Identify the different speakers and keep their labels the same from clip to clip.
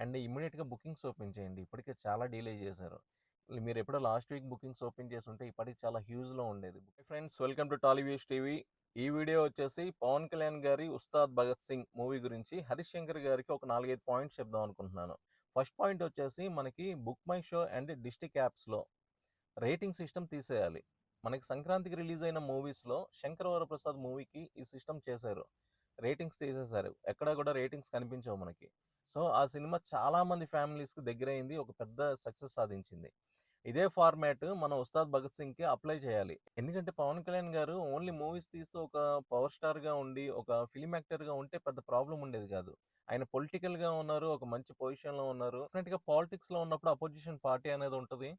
Speaker 1: And ఇమ్మీడియట్‌గా bookings open చేయండి. ఇప్పటికే చాలా డిలే చేశారు. మీరెప్పుడో లాస్ట్ వీక్ బుకింగ్స్ ఓపెన్ చేసుంటే ఇప్పటికి చాలా హ్యూజ్‌లో ఉండేది. Friends, welcome to Tollyviews TV. ఈ వీడియో వచ్చేసి పవన్ కళ్యాణ్ గారి 'ఉస్తాద్ భగత్ సింగ్' మూవీ గురించి హరీష్ శంకర్ గారికి ఒక 4, 5 పాయింట్స్ చెప్దాం అనుకుంటున్నాను. ఫస్ట్ పాయింట్ వచ్చేసి మనకి book my show and district యాప్స్‌లో రేటింగ్ సిస్టమ్ తీసేయాలి. మనకి సంక్రాంతికి రిలీజ్ అయిన మూవీస్‌లో 'శంకర్ వరప్రసాద్' మూవీకి ఈ సిస్టమ్ చేశారు. రేటింగ్స్ తీసేశారు. ఎక్కడ కూడా రేటింగ్స్ కనిపించవు మనకి. సో, ఆ సినిమా చాలా మంది ఫ్యామిలీస్‌కి దగ్గరైంది. ఒక పెద్ద సక్సెస్ సాధించింది. ఇదే ఫార్మాట్ మనం 'ఉస్తాద్ భగత్ సింగ్‌కి' అప్లై చేయాలి. ఎందుకంటే పవన్ కళ్యాణ్ గారు ఓన్లీ మూవీస్ తీస్తూ ఒక పవర్ స్టార్‌గా ఉండి, ఒక ఫిల్మ్ యాక్టర్‌గా ఉంటే పెద్ద ప్రాబ్లమ్ ఉండేది కాదు. ఆయన పొలిటికల్‌గా ఉన్నారు. ఒక మంచి పొజిషన్‌లో ఉన్నారు. డెఫినెట్‌గా పాలిటిక్స్‌లో ఉన్నప్పుడు అపోజిషన్ పార్టీ అనేది ఉంటది.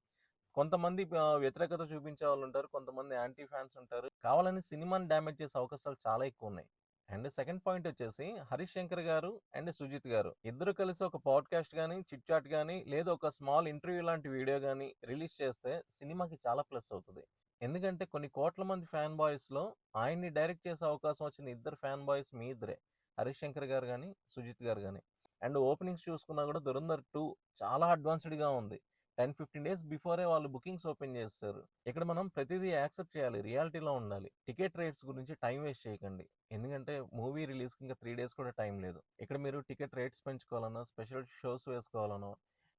Speaker 1: కొంతమంది వ్యతిరేకత చూపించే వాళ్ళుంటారు. కొంతమంది యాంటీ ఫ్యాన్స్ ఉంటారు. కావాలని సినిమాని డ్యామేజ్ చేసే అవకాశాలు చాలా ఎక్కువున్నాయి. అండ్ సెకండ్ పాయింట్ వచ్చేసి హరీష్ శంకర్ గారు అండ్ సుజిత్ గారు ఇద్దరు కలిసి ఒక పాడ్‌కాస్ట్ గాని, చిట్ చాట్ గాని, లేదా ఒక స్మాల్ ఇంటర్వ్యూ లాంటి వీడియో గాని రిలీజ్ చేస్తే సినిమాకి చాలా ప్లస్ అవుతది. ఎందుకంటే కొన్ని కోట్ల మంది ఫ్యాన్ బాయ్స్‌లో ఆయన్ని డైరెక్ట్ చేసే అవకాశం వచ్చిన ఇద్దరు ఫ్యాన్ బాయ్స్ మీ ఇద్దరే. హరీష్ శంకర్ గారు గాని, సుజిత్ గారు గాని. అండ్ ఓపెనింగ్స్ చూసుకున్నా కూడా 'ధురంధర్ 2' చాలా అడ్వాన్స్‌డ్‌గా ఉంది. 10, 15 డేస్ బిఫోరే వాళ్ళు బుకింగ్స్ ఓపెన్ చేసేసారు. ఇక్కడ మనం ప్రతిదీ యాక్సెప్ట్ చేయాలి. రియాలిటీలో ఉండాలి. టికెట్ రేట్స్ గురించి టైం వేస్ట్ చేయకండి. ఎందుకంటే మూవీ రిలీజ్‌కి ఇంకా 3 డేస్ కూడా టైం లేదు. ఇక్కడ మీరు టికెట్ రేట్స్ పెంచుకోవాలనో, స్పెషల్ షోస్ వేసుకోవాలనో,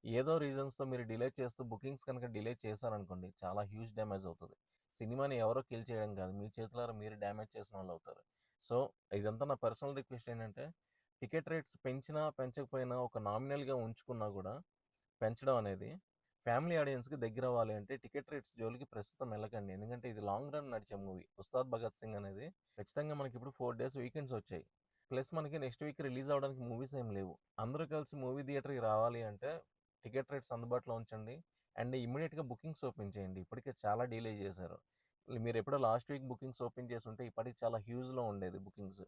Speaker 1: ఏదో రీజన్స్‌తో మీరు డిలే చేస్తూ బుకింగ్స్ కనుక డిలే చేశారనుకోండి, చాలా హ్యూజ్ డ్యామేజ్ అవుతది. సినిమాని ఎవరో కిల్ చేయడం కాదు. మీ చేతులారా మీరు డ్యామేజ్ చేసిన వాళ్ళవుతారు. సో, ఇదంతా నా పర్సనల్ రిక్వెస్ట్ ఏంటంటే, టికెట్ రేట్స్ పెంచినా, పెంచకపోయినా ఒక నామినల్‌గా ఉంచుకున్నా గూడా పెంచడం అనేది ఫ్యామిలీ ఆడియన్స్‌కి దగ్గరవ్వాలి అంటే టికెట్ రేట్స్ జోలికి ప్రస్తుతం ఎళ్ళకండి. ఎందుకంటే ఇది లాంగ్ రన్ నడిచే మూవీ. 'ఉస్తాద్ భగత్ సింగ్' అనేది ఖచ్చితంగా మనకిప్పుడు 4 డేస్ వీకెండ్స్ వచ్చాయి. ప్లస్ మనకి నెక్స్ట్ వీక్ రిలీజ్ అవ్వడానికి మూవీస్ ఏమి లేవు. అందరూ కలిసి మూవీ థియేటర్‌కి రావాలి అంటే టికెట్ రేట్స్ అందుబాటులో ఉంచండి. అండ్ ఇమ్మీడియేట్‌గా బుకింగ్స్ ఓపెన్ చేయండి. ఇప్పటికే చాలా డిలే చేశారు. మీరెప్పుడో లాస్ట్ వీక్ బుకింగ్స్ ఓపెన్ చేసుంటే ఇప్పటికి చాలా హ్యూజ్‌లో ఉండేది బుకింగ్స్.